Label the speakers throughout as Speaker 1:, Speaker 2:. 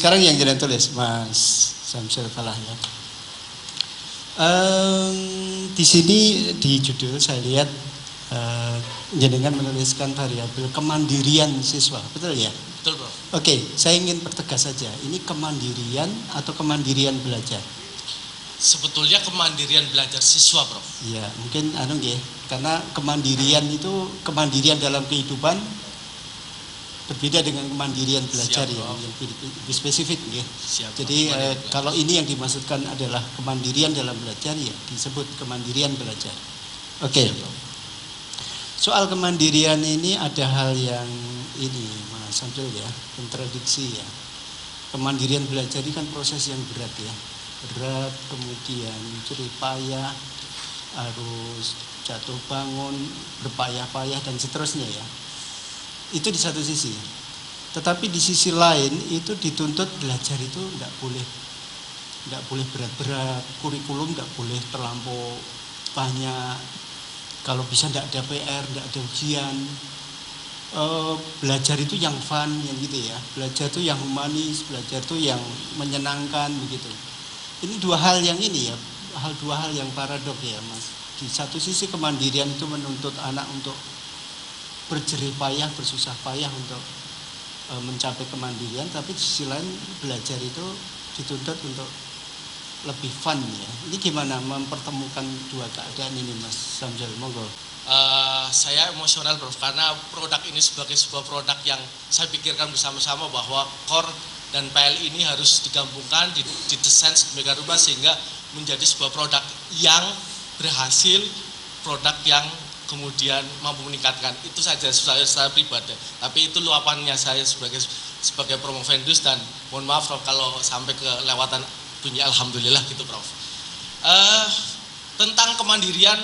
Speaker 1: Sekarang yang jenengan tulis, Mas Samsul Falah ya. Di sini di judul saya lihat jenengan menuliskan variabel kemandirian siswa, betul ya?
Speaker 2: Betul, Bro.
Speaker 1: Oke, saya ingin pertegas saja. Ini kemandirian atau kemandirian belajar?
Speaker 2: Sebetulnya kemandirian belajar siswa, Prof.
Speaker 1: Iya, mungkin karena kemandirian itu kemandirian dalam kehidupan berbeda dengan kemandirian belajar. Siap, yang lebih spesifik ya.
Speaker 2: Siap,
Speaker 1: jadi kalau ini yang dimaksudkan adalah kemandirian dalam belajar ya disebut kemandirian belajar. Oke. Soal kemandirian ini ada hal yang ini Mas Samsul ya, kontradiksi ya. Kemandirian belajar ini kan proses yang berat ya. Berat, kemudian jerih payah, harus jatuh bangun, berpayah-payah dan seterusnya ya. Itu di satu sisi. Tetapi di sisi lain itu dituntut belajar itu tidak boleh berat-berat, kurikulum tidak boleh terlampau banyak. Kalau bisa tidak ada PR, tidak ada ujian. Belajar itu yang fun, yang gitu ya. Belajar itu yang humanis, belajar itu yang menyenangkan begitu. Ini dua hal yang ini ya, dua hal yang paradok ya Mas. Di satu sisi kemandirian itu menuntut anak untuk berjerih payah, bersusah payah untuk mencapai kemandirian, tapi di sisi lain belajar itu dituntut untuk lebih fun ya. Ini gimana mempertemukan dua keadaan ini Mas Samsul? Monggo.
Speaker 2: Saya emosional, Prof, karena produk ini sebagai sebuah produk yang saya pikirkan bersama-sama bahwa core dan PL ini harus digabungkan, didesain sedemikian rupa sehingga menjadi sebuah produk yang berhasil, produk yang kemudian mampu meningkatkan. Itu saja saya pribadi. Tapi itu luapannya saya sebagai promovendus, dan mohon maaf Prof kalau sampai kelewatan bunyi alhamdulillah gitu Prof. Tentang kemandirian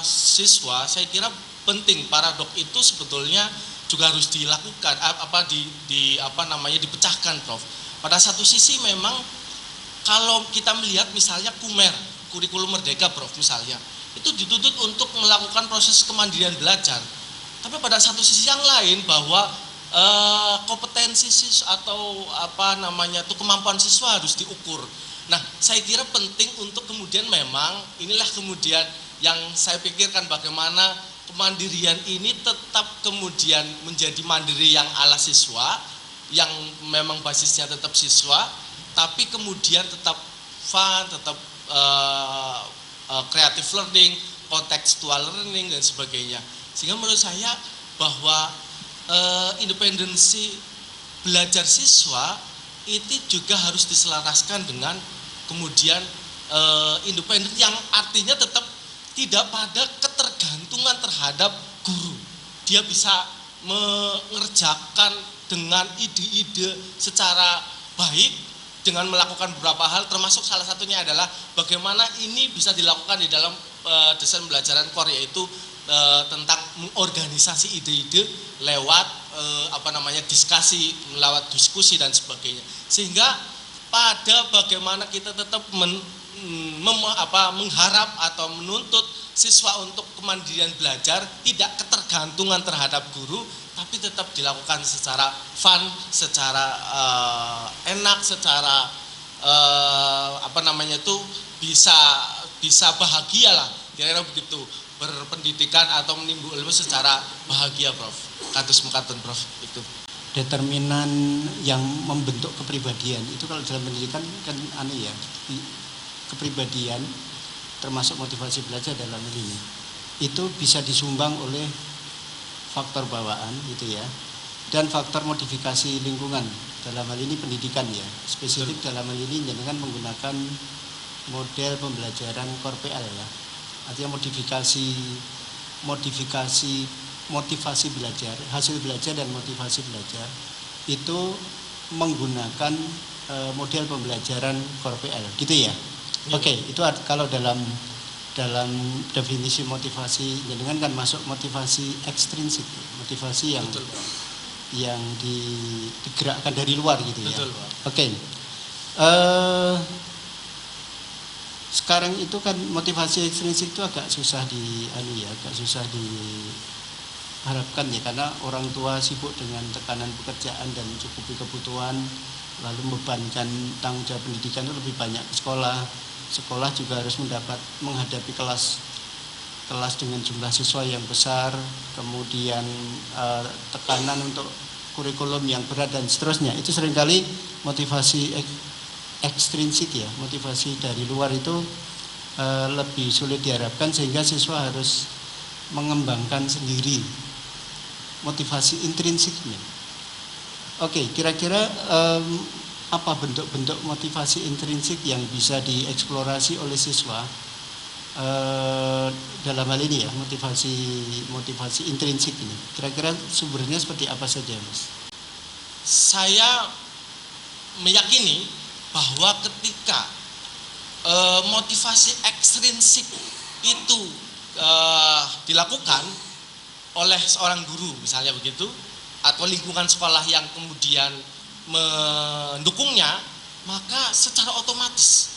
Speaker 2: siswa, saya kira penting. Paradok itu sebetulnya juga harus dilakukan dipecahkan Prof. Pada satu sisi memang kalau kita melihat misalnya kurikulum merdeka Prof misalnya, itu dituntut untuk melakukan proses kemandirian belajar. Tapi pada satu sisi yang lain bahwa kompetensi siswa atau kemampuan siswa harus diukur. Nah, saya kira penting untuk kemudian memang inilah kemudian yang saya pikirkan bagaimana kemandirian ini tetap kemudian menjadi mandiri yang ala siswa, yang memang basisnya tetap siswa, tapi kemudian tetap fun, tetap creative learning, contextual learning dan sebagainya. Sehingga menurut saya bahwa independensi belajar siswa itu juga harus diselaraskan dengan kemudian independen yang artinya tetap tidak pada ketergantungan terhadap guru. Dia bisa mengerjakan dengan ide-ide secara baik dengan melakukan beberapa hal, termasuk salah satunya adalah bagaimana ini bisa dilakukan di dalam desain pembelajaran core, yaitu tentang mengorganisasi ide-ide lewat diskusi, lewat diskusi dan sebagainya. Sehingga pada bagaimana kita tetap mengharap atau menuntut siswa untuk kemandirian belajar, tidak ketergantungan terhadap guru, tapi tetap dilakukan secara fun, secara enak, secara bisa bahagia lah, kira-kira begitu, berpendidikan atau menimbul ilmu secara bahagia Prof. Kados mekaten Prof. Itu
Speaker 1: determinan yang membentuk kepribadian itu kalau dalam pendidikan kan kepribadian termasuk motivasi belajar dalam ini itu bisa disumbang oleh faktor bawaan gitu ya, dan faktor modifikasi lingkungan. Dalam hal ini pendidikan ya, spesifik dalam hal ini jangan menggunakan model pembelajaran core PL ya, artinya motivasi belajar, hasil belajar dan motivasi belajar itu menggunakan model pembelajaran core PL gitu ya. Oke, itu kalau dalam definisi motivasi jenengan kan masuk motivasi ekstrinsik, motivasi yang
Speaker 2: betul,
Speaker 1: yang digerakkan dari luar gitu ya.
Speaker 2: Betul,
Speaker 1: Oke. Sekarang itu kan motivasi ekstrinsik itu agak susah diharapkan ya, karena orang tua sibuk dengan tekanan pekerjaan dan cukupi kebutuhan, lalu membebankan tanggung jawab pendidikan itu lebih banyak ke sekolah. Sekolah juga harus menghadapi kelas dengan jumlah siswa yang besar, kemudian tekanan untuk kurikulum yang berat dan seterusnya. Itu seringkali motivasi ekstrinsik ya, motivasi dari luar itu lebih sulit diharapkan, sehingga siswa harus mengembangkan sendiri motivasi intrinsiknya. Oke, kira-kira apa bentuk-bentuk motivasi intrinsik yang bisa dieksplorasi oleh siswa dalam hal ini ya, motivasi intrinsik ini. Kira-kira sumbernya seperti apa saja, Mas?
Speaker 2: Saya meyakini bahwa ketika motivasi ekstrinsik itu dilakukan oleh seorang guru misalnya begitu, atau lingkungan sekolah yang kemudian mendukungnya, maka secara otomatis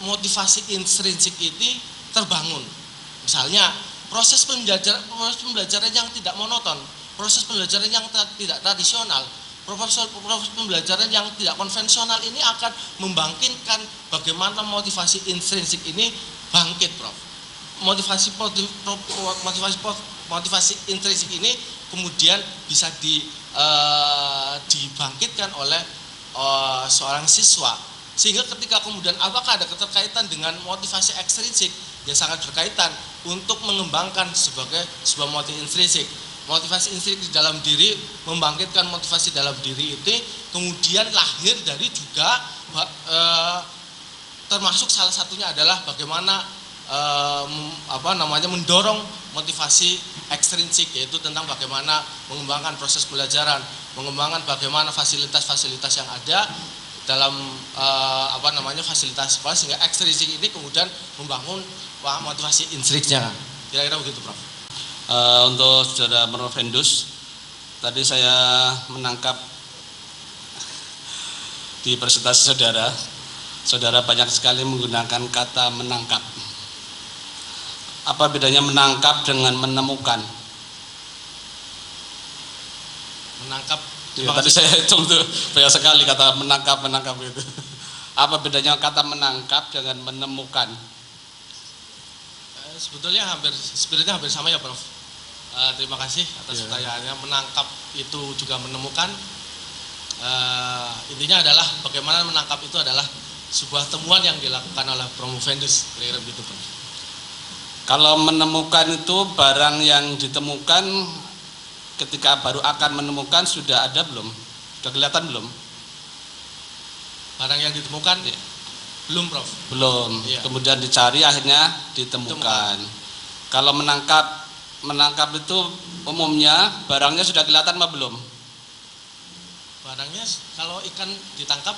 Speaker 2: motivasi intrinsik ini terbangun. Misalnya proses pembelajaran yang tidak monoton, proses pembelajaran yang tidak tradisional, proses pembelajaran yang tidak konvensional ini akan membangkitkan bagaimana motivasi intrinsik ini bangkit, Prof. Motivasi intrinsik ini kemudian bisa dibangkitkan oleh seorang siswa, sehingga ketika kemudian apakah ada keterkaitan dengan motivasi ekstrinsik, ya sangat berkaitan untuk mengembangkan sebagai sebuah motivasi intrinsik. Motivasi intrinsik di dalam diri membangkitkan motivasi dalam diri itu, kemudian lahir dari juga termasuk salah satunya adalah bagaimana mendorong motivasi ekstrinsik, yaitu tentang bagaimana mengembangkan proses pembelajaran, mengembangkan bagaimana fasilitas-fasilitas yang ada dalam fasilitas sekolah, sehingga ekstrinsik ini kemudian membangun motivasi intrinsiknya. Kira-kira begitu, Prof.
Speaker 3: Untuk saudara Marwafendus, tadi saya menangkap di presentasi saudara banyak sekali menggunakan kata menangkap. Apa bedanya menangkap dengan menemukan?
Speaker 2: Menangkap.
Speaker 3: Ya, tadi saya hitung tuh banyak sekali kata menangkap itu. Apa bedanya kata menangkap dengan menemukan?
Speaker 2: Sebetulnya hampir sama ya, Prof. Terima kasih atas pertanyaannya. Menangkap itu juga menemukan. Intinya adalah bagaimana menangkap itu adalah sebuah temuan yang dilakukan oleh Promovendus, kira-kira begitu, Prof.
Speaker 3: Kalau menemukan itu barang yang ditemukan ketika baru akan menemukan sudah ada belum? Sudah kelihatan belum?
Speaker 2: Barang yang ditemukan ya. Belum, Prof.
Speaker 3: Belum.
Speaker 2: Ya.
Speaker 3: Kemudian dicari akhirnya ditemukan. Kalau menangkap itu umumnya barangnya sudah kelihatan apa belum?
Speaker 2: Barangnya kalau ikan ditangkap,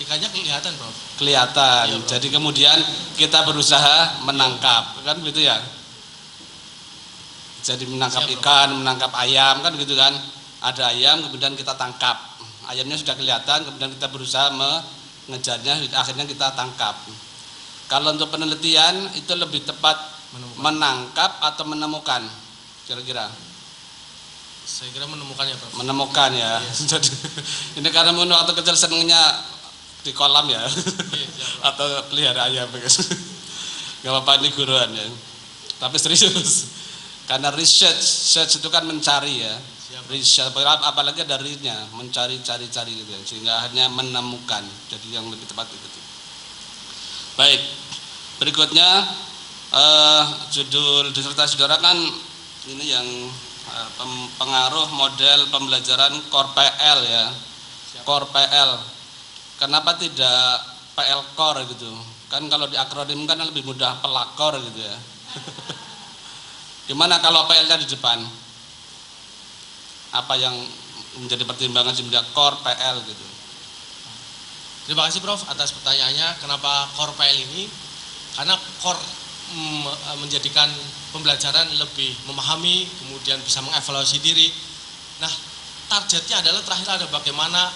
Speaker 2: ikannya kelihatan, Prof.
Speaker 3: Kelihatan.
Speaker 2: Iya, Prof.
Speaker 3: Jadi kemudian kita berusaha menangkap, kan begitu ya? Jadi menangkap ikan, menangkap ayam, kan begitu kan? Ada ayam, kemudian kita tangkap. Ayamnya sudah kelihatan, kemudian kita berusaha mengejarnya, akhirnya kita tangkap. Kalau untuk penelitian itu lebih tepat menangkap atau menemukan, kira-kira?
Speaker 2: Saya kira menemukan ya, Prof.
Speaker 3: Menemukan ya. Yes. Jadi ini karena waktu kecil senengnya di kolam ya, atau pelihara ayam begitu. Gak apa-apa, ini guruan ya. Tapi serius, karena research itu kan mencari ya. Research, apalagi darinya mencari gitu ya, sehingga akhirnya menemukan. Jadi yang lebih tepat itu. Baik, berikutnya judul disertasi saudara kan ini yang pengaruh model pembelajaran Core PL ya. Core PL. Kenapa tidak PL Core gitu? Kan kalau di akronim kan lebih mudah pelakor gitu ya. Gimana kalau PL-nya di depan? Apa yang menjadi pertimbangan sebenarnya Core PL gitu?
Speaker 2: Terima kasih, Prof, atas pertanyaannya. Kenapa Core PL ini? Karena Core menjadikan pembelajaran lebih memahami, kemudian bisa mengevaluasi diri. Nah, targetnya adalah terakhir ada bagaimana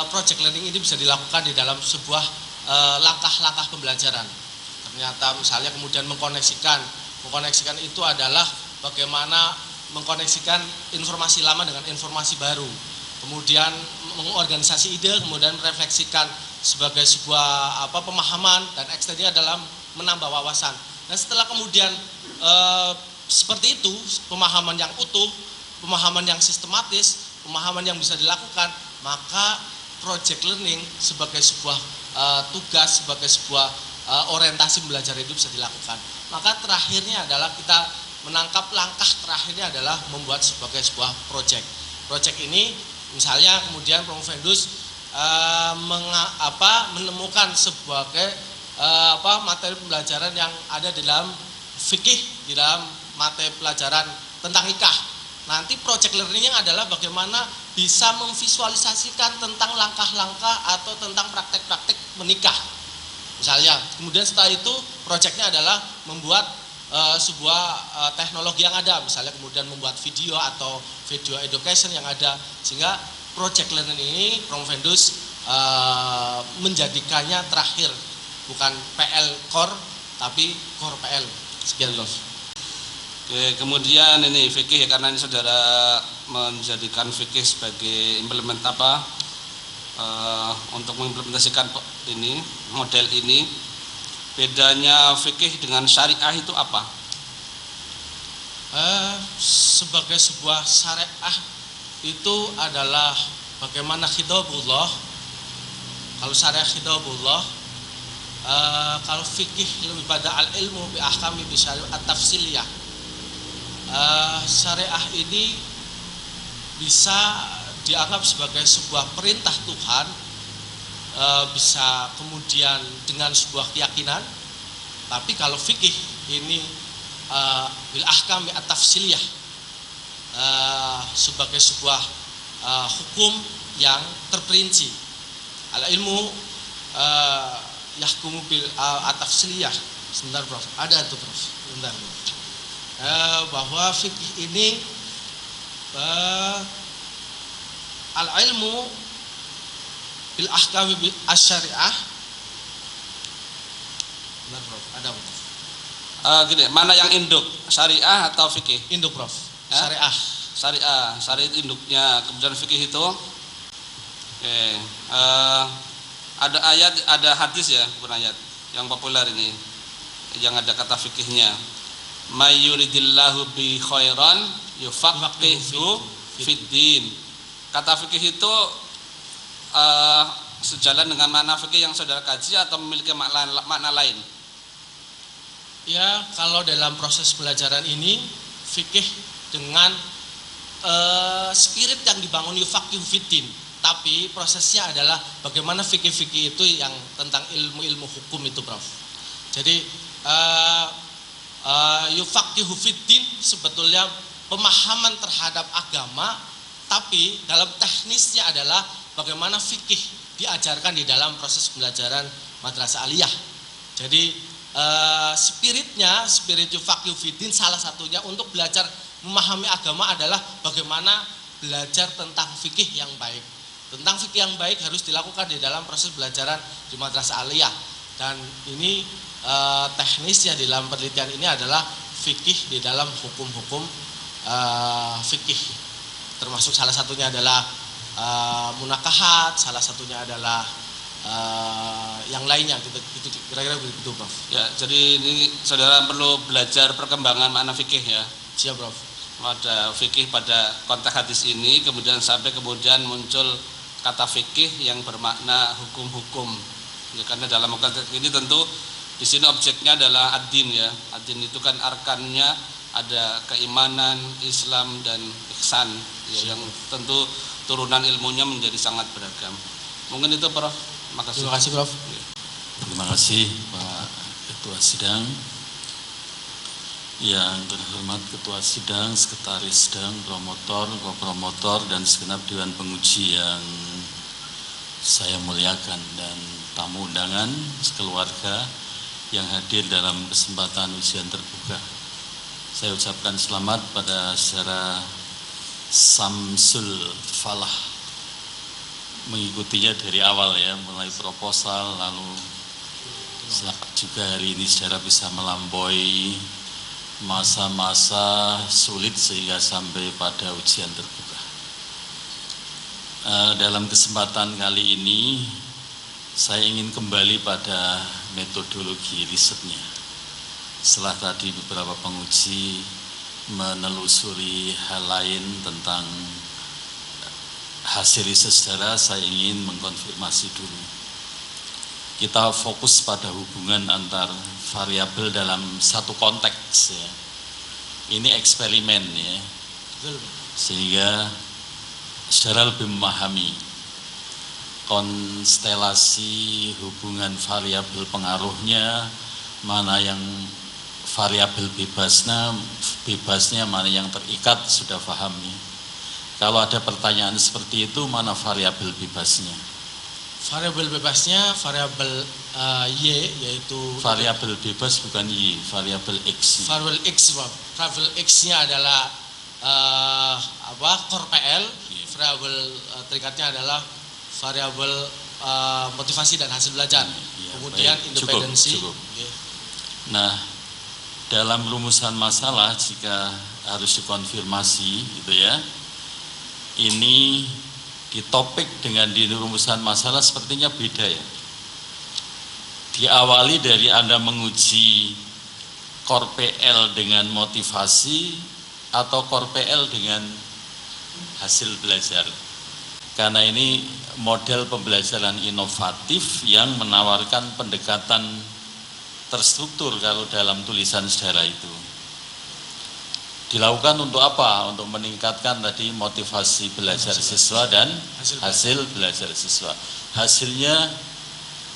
Speaker 2: project learning ini bisa dilakukan di dalam sebuah langkah-langkah pembelajaran. Ternyata misalnya kemudian mengkoneksikan itu adalah bagaimana mengkoneksikan informasi lama dengan informasi baru. Kemudian mengorganisasi ide, kemudian merefleksikan sebagai sebuah pemahaman, dan ekstensinya dalam menambah wawasan. Dan setelah kemudian seperti itu, pemahaman yang utuh, pemahaman yang sistematis, pemahaman yang bisa dilakukan, maka project learning sebagai sebuah tugas, sebagai sebuah orientasi belajar hidup bisa dilakukan. Maka terakhirnya adalah kita menangkap langkah terakhirnya adalah membuat sebagai sebuah project. Project ini misalnya kemudian Provendus menemukan sebagai materi pembelajaran yang ada di dalam fikih, di dalam materi pelajaran tentang nikah. Nanti project learning-nya adalah bagaimana bisa memvisualisasikan tentang langkah-langkah atau tentang praktek-praktek menikah. Misalnya, kemudian setelah itu project-nya adalah membuat sebuah teknologi yang ada, misalnya kemudian membuat video atau video education yang ada, sehingga project learning ini Provendus menjadikannya terakhir, bukan PL core tapi core PL. Sekian Prof.
Speaker 3: Oke, kemudian ini fikih, karena ini saudara menjadikan fikih sebagai untuk mengimplementasikan ini model ini. Bedanya fikih dengan syariah itu apa?
Speaker 2: Sebagai sebuah syariah itu adalah bagaimana khitabullah. Kalau syariah khitabullah, kalau fikih lebih pada al-ilmu bi ahkami bi syariat tafsiliyah. Syariah ini bisa dianggap sebagai sebuah perintah Tuhan, bisa kemudian dengan sebuah keyakinan. Tapi kalau fikih ini bil ahkam at-tafsiliyah, sebagai sebuah hukum yang terperinci. Al ilmu yahkumu bil at-tafsiliyah. Sebentar Prof, ada itu Prof, sebentar Prof. Bahwa fikih ini al ilmu bil ahkam asy-syariah. Benar Prof, ada Prof.
Speaker 3: Gini, mana yang induk, syariah atau fikih?
Speaker 2: Induk Prof. Syariah.
Speaker 3: Syariah itu induknya, kemudian fikih itu. Oke, ada ayat, ada hadis ya, bukan ayat yang populer ini, yang ada kata fikihnya. May yuridillahu bi khairan yufaqihu fiddin. Kata fikih itu sejalan dengan makna fikih yang saudara kaji atau memiliki makna lain?
Speaker 2: Ya, kalau dalam proses pelajaran ini fikih dengan spirit yang dibangun yufaqihu fiddin, tapi prosesnya adalah bagaimana fikih-fikih itu yang tentang ilmu-ilmu hukum itu Prof. Jadi yufaqihu fiddin sebetulnya pemahaman terhadap agama, tapi dalam teknisnya adalah bagaimana fikih diajarkan di dalam proses pembelajaran madrasah aliyah. Jadi spirit yufaqihu fiddin salah satunya untuk belajar memahami agama adalah bagaimana belajar tentang fikih yang baik. Tentang fikih yang baik harus dilakukan di dalam proses belajaran di madrasah aliyah. Dan ini teknisnya di dalam penelitian ini adalah fikih di dalam hukum-hukum fikih, termasuk salah satunya adalah munakahat, salah satunya adalah yang lainnya, gitu kira-kira begitu Prof.
Speaker 3: Ya, jadi ini saudara perlu belajar perkembangan makna fikih ya.
Speaker 2: Siap Prof.
Speaker 3: Ada fikih pada konteks hadis ini, kemudian sampai kemudian muncul kata fikih yang bermakna hukum-hukum. Ya, karena dalam konteks ini tentu di sini objeknya adalah ad-din ya. Ad-din itu kan arkannya ada keimanan, Islam dan ihsan ya, yang tentu turunan ilmunya menjadi sangat beragam. Mungkin itu Prof. Makasih.
Speaker 2: Terima kasih Prof.
Speaker 4: Terima kasih Pak Ketua Sidang. Yang terhormat Ketua Sidang, Sekretaris Sidang, Promotor, Co-Promotor dan segenap Dewan Penguji yang saya muliakan, dan tamu undangan sekeluarga yang hadir dalam kesempatan ujian terbuka. Saya ucapkan selamat pada saudara Samsul Falah, mengikutinya dari awal ya, mulai proposal, lalu selamat juga hari ini saudara bisa melampaui masa-masa sulit sehingga sampai pada ujian terbuka. Dalam kesempatan kali ini saya ingin kembali pada metodologi risetnya. Setelah tadi beberapa penguji menelusuri hal lain tentang hasil riset sejarah, saya ingin mengkonfirmasi dulu. Kita fokus pada hubungan antar variabel dalam satu konteks ya. Ini eksperimen ya, sehingga saudara lebih memahami konstelasi hubungan variabel pengaruhnya, mana yang variabel bebasnya, mana yang terikat, sudah paham ya. Kalau ada pertanyaan seperti itu, mana variabel bebasnya?
Speaker 2: Variabel bebasnya variabel Y, yaitu
Speaker 4: variabel bebas bukan Y, variabel X.
Speaker 2: Variabel X, variabel X-nya adalah core PL, variabel terikatnya adalah variabel motivasi dan hasil belajar. Kemudian
Speaker 4: baik,
Speaker 2: independensi.
Speaker 4: Cukup. Nah, dalam rumusan masalah jika harus dikonfirmasi gitu ya, ini di topik dengan di rumusan masalah sepertinya beda ya. Diawali dari Anda menguji core PL dengan motivasi atau core PL dengan hasil belajar. Karena ini model pembelajaran inovatif yang menawarkan pendekatan terstruktur kalau dalam tulisan sejarah itu. Dilakukan untuk apa? Untuk meningkatkan tadi motivasi belajar siswa dan hasil belajar siswa. Hasilnya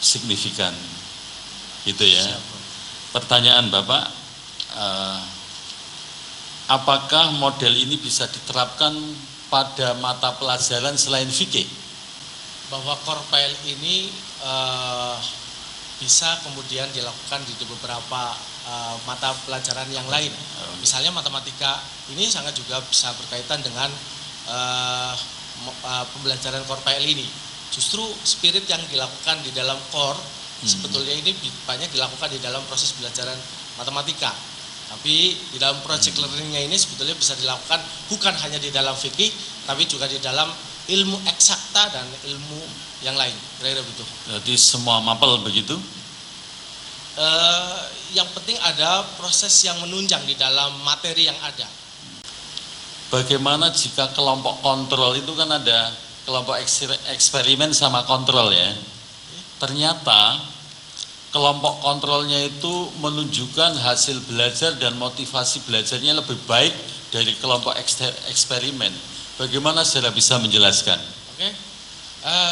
Speaker 4: signifikan, gitu ya. Pertanyaan Bapak, apakah model ini bisa diterapkan pada mata pelajaran selain fikih?
Speaker 2: Bahwa core PL ini bisa kemudian dilakukan di beberapa mata pelajaran yang lain. Misalnya matematika ini sangat juga bisa berkaitan dengan pembelajaran core PL ini. Justru spirit yang dilakukan di dalam core sebetulnya ini banyak dilakukan di dalam proses pembelajaran matematika. Tapi di dalam project learningnya ini sebetulnya bisa dilakukan bukan hanya di dalam fikih, tapi juga di dalam ilmu eksakta dan ilmu yang lain. Kira-kira begitu.
Speaker 4: Jadi semua mapel begitu?
Speaker 2: Yang penting ada proses yang menunjang di dalam materi yang ada.
Speaker 4: Bagaimana jika kelompok kontrol itu kan ada kelompok eksperimen sama kontrol ya. Ternyata kelompok kontrolnya itu menunjukkan hasil belajar dan motivasi belajarnya lebih baik dari kelompok eksperimen. Bagaimana saudara bisa menjelaskan?
Speaker 2: Oke.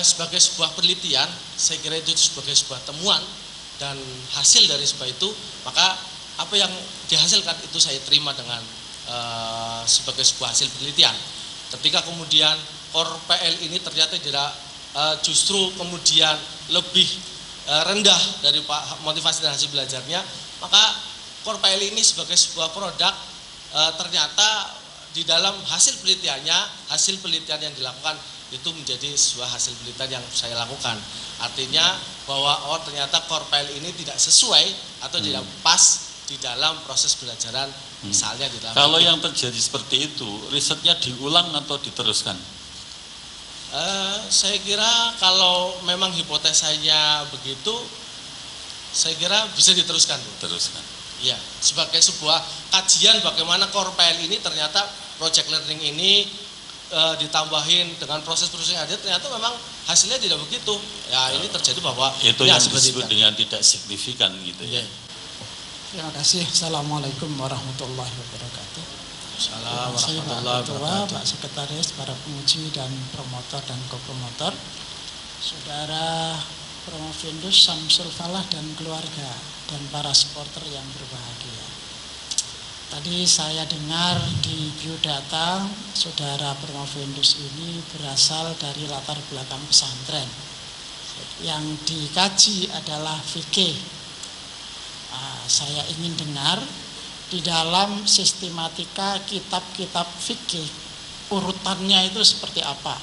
Speaker 2: Sebagai sebuah penelitian, saya kira itu sebagai sebuah temuan dan hasil dari sebuah itu, maka apa yang dihasilkan itu saya terima dengan sebagai sebuah hasil penelitian. Ketika kemudian core PL ini ternyata tidak justru kemudian lebih rendah dari motivasi dan hasil belajarnya, maka core PL ini sebagai sebuah produk ternyata di dalam hasil penelitian yang dilakukan itu menjadi sebuah hasil penelitian yang saya lakukan. Artinya bahwa ternyata core PL ini tidak sesuai atau tidak pas di dalam proses pembelajaran, misalnya di dalam
Speaker 4: kalau yang terjadi seperti itu, risetnya diulang atau diteruskan?
Speaker 2: Saya kira kalau memang hipotesanya begitu, saya kira bisa diteruskan.
Speaker 4: Teruskan.
Speaker 2: Ya, sebagai sebuah kajian bagaimana core PL ini ternyata project learning ini ditambahin dengan proses-proses yang ada, ternyata memang hasilnya tidak begitu. Ya, ini terjadi bahwa
Speaker 4: itu yang disebut dengan tidak signifikan gitu ya.
Speaker 5: Terima kasih. Assalamualaikum warahmatullahi wabarakatuh.
Speaker 2: Assalamualaikum warahmatullahi
Speaker 5: Ketua,
Speaker 2: wabarakatuh.
Speaker 5: Pak Sekretaris, para penguji dan promotor dan kopromotor, Saudara Promovendus Samsul Falah dan keluarga, dan para supporter yang berbahagia. Tadi saya dengar di biodata Saudara Promovendus ini berasal dari latar belakang pesantren. Yang dikaji adalah fikih. Saya ingin dengar di dalam sistematika kitab-kitab fikih urutannya itu seperti apa.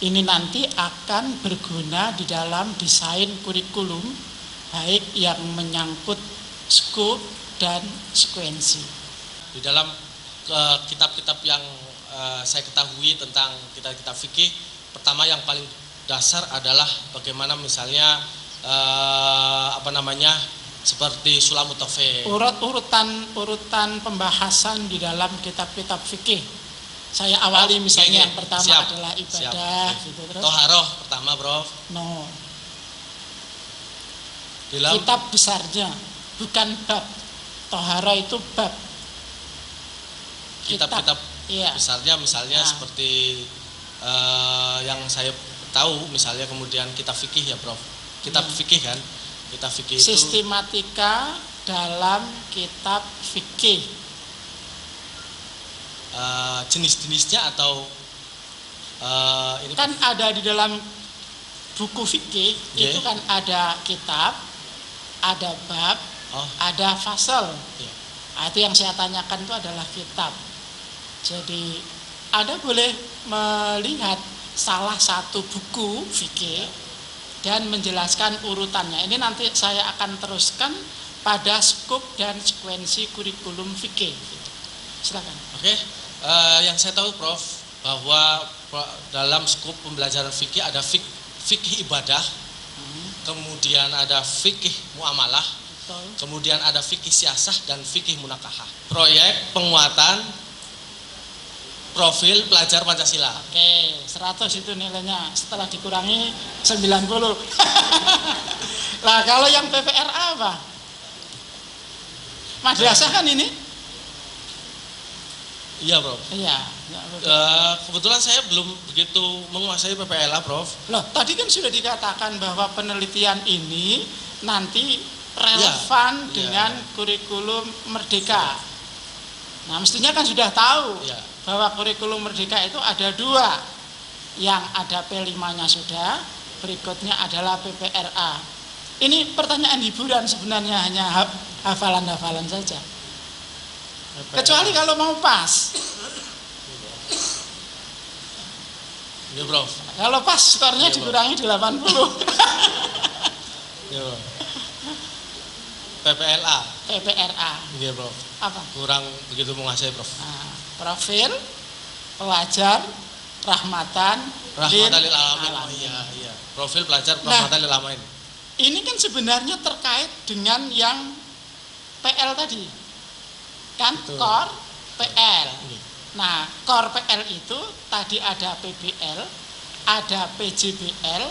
Speaker 5: Ini nanti akan berguna di dalam desain kurikulum, baik yang menyangkut skop dan sekuensi.
Speaker 2: Di dalam kitab-kitab yang saya ketahui tentang kitab-kitab fikih, pertama yang paling dasar adalah bagaimana misalnya seperti Sulamut Taufik.
Speaker 5: Urutan pembahasan di dalam kitab-kitab fikih. Saya awali misalnya yang pertama
Speaker 2: Siap.
Speaker 5: adalah ibadah,
Speaker 2: Siap.
Speaker 5: gitu terus.
Speaker 2: Toharoh pertama, Prof.
Speaker 5: No,
Speaker 2: Dalam
Speaker 5: kitab besarnya, bukan bab. Tohara itu bab.
Speaker 2: kitab-kitab
Speaker 5: Iya.
Speaker 2: besarnya misalnya
Speaker 5: Nah.
Speaker 2: seperti yang saya tahu, misalnya kemudian kitab fikih ya, Prof. Kitab fikih kan? Kitab fikih itu
Speaker 5: Sistematika dalam kitab fikih.
Speaker 2: jenis-jenisnya atau ini
Speaker 5: Kan ada di dalam buku fikih,
Speaker 2: Iya.
Speaker 5: itu kan ada kitab, ada bab,
Speaker 2: Oh,
Speaker 5: ada fasal.
Speaker 2: iya.
Speaker 5: Nah, itu yang saya tanyakan itu adalah kitab. Jadi Anda boleh melihat salah satu buku fikih dan menjelaskan urutannya. Ini nanti saya akan teruskan pada skop dan sekuensi kurikulum fikih. Silakan.
Speaker 2: Oke, yang saya tahu, Prof, bahwa dalam skop pembelajaran fikih ada fikih ibadah, kemudian ada fikih muamalah,
Speaker 5: Betul.
Speaker 2: kemudian ada fikih siasah dan fikih munakahah. Proyek penguatan profil pelajar Pancasila.
Speaker 5: Oke, 100 itu nilainya. Setelah dikurangi 90. Lah kalau yang PPRA apa? Madrasah kan ini?
Speaker 2: Iya, Prof.
Speaker 5: Iya.
Speaker 2: Kebetulan saya belum begitu menguasai PPLA, Prof.
Speaker 5: Loh, tadi kan sudah dikatakan bahwa penelitian ini nanti relevan
Speaker 2: Iya.
Speaker 5: dengan kurikulum Merdeka. Nah, mestinya kan sudah tahu
Speaker 2: Iya.
Speaker 5: bahwa kurikulum Merdeka itu ada dua. Yang ada P5-nya sudah, berikutnya adalah PPRA. Ini pertanyaan hiburan sebenarnya, hanya hafalan-hafalan saja. Kecuali kalau mau pas.
Speaker 2: Iya, Prof.
Speaker 5: Kalau pas skornya
Speaker 2: Iya, Bro.
Speaker 5: dikurangi 80.
Speaker 2: Iya, Prof. PPLA.
Speaker 5: PPRA.
Speaker 2: Iya, Prof.
Speaker 5: Apa?
Speaker 2: Kurang begitu menguasai, Prof.
Speaker 5: Nah, profil pelajar rahmatan
Speaker 2: Rahmatan lil alamin. Oh iya. Profil pelajar rahmatan lil alamin.
Speaker 5: Ini kan sebenarnya terkait dengan yang PL tadi. Kan
Speaker 2: Betul.
Speaker 5: core PL.
Speaker 2: Iya.
Speaker 5: Nah, core PL itu tadi ada PBL, ada PJBL,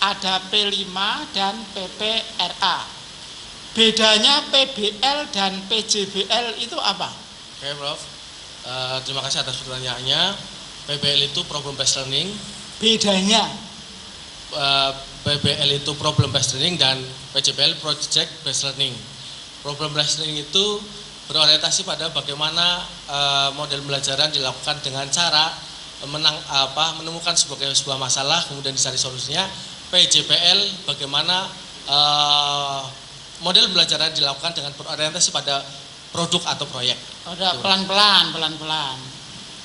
Speaker 5: ada P5 dan PPRA. Bedanya PBL dan PJBL itu apa?
Speaker 2: Oke, Prof. Terima kasih atas pertanyaannya. PBL itu problem based learning,
Speaker 5: Bedanya.
Speaker 2: PBL itu problem based learning, dan PJBL project based learning. Problem based learning itu berorientasi pada bagaimana model pembelajaran dilakukan dengan cara menemukan sebuah masalah kemudian dicari solusinya. PJBL bagaimana model pembelajaran dilakukan dengan berorientasi pada produk atau proyek.
Speaker 5: Udah pelan-pelan.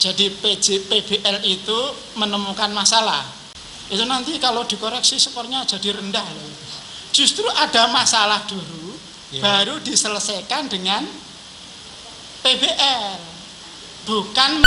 Speaker 5: Jadi PBL itu menemukan masalah. Itu nanti kalau dikoreksi skornya jadi rendah loh. Justru ada masalah dulu,
Speaker 2: Iya.
Speaker 5: baru diselesaikan dengan PBL. Bukan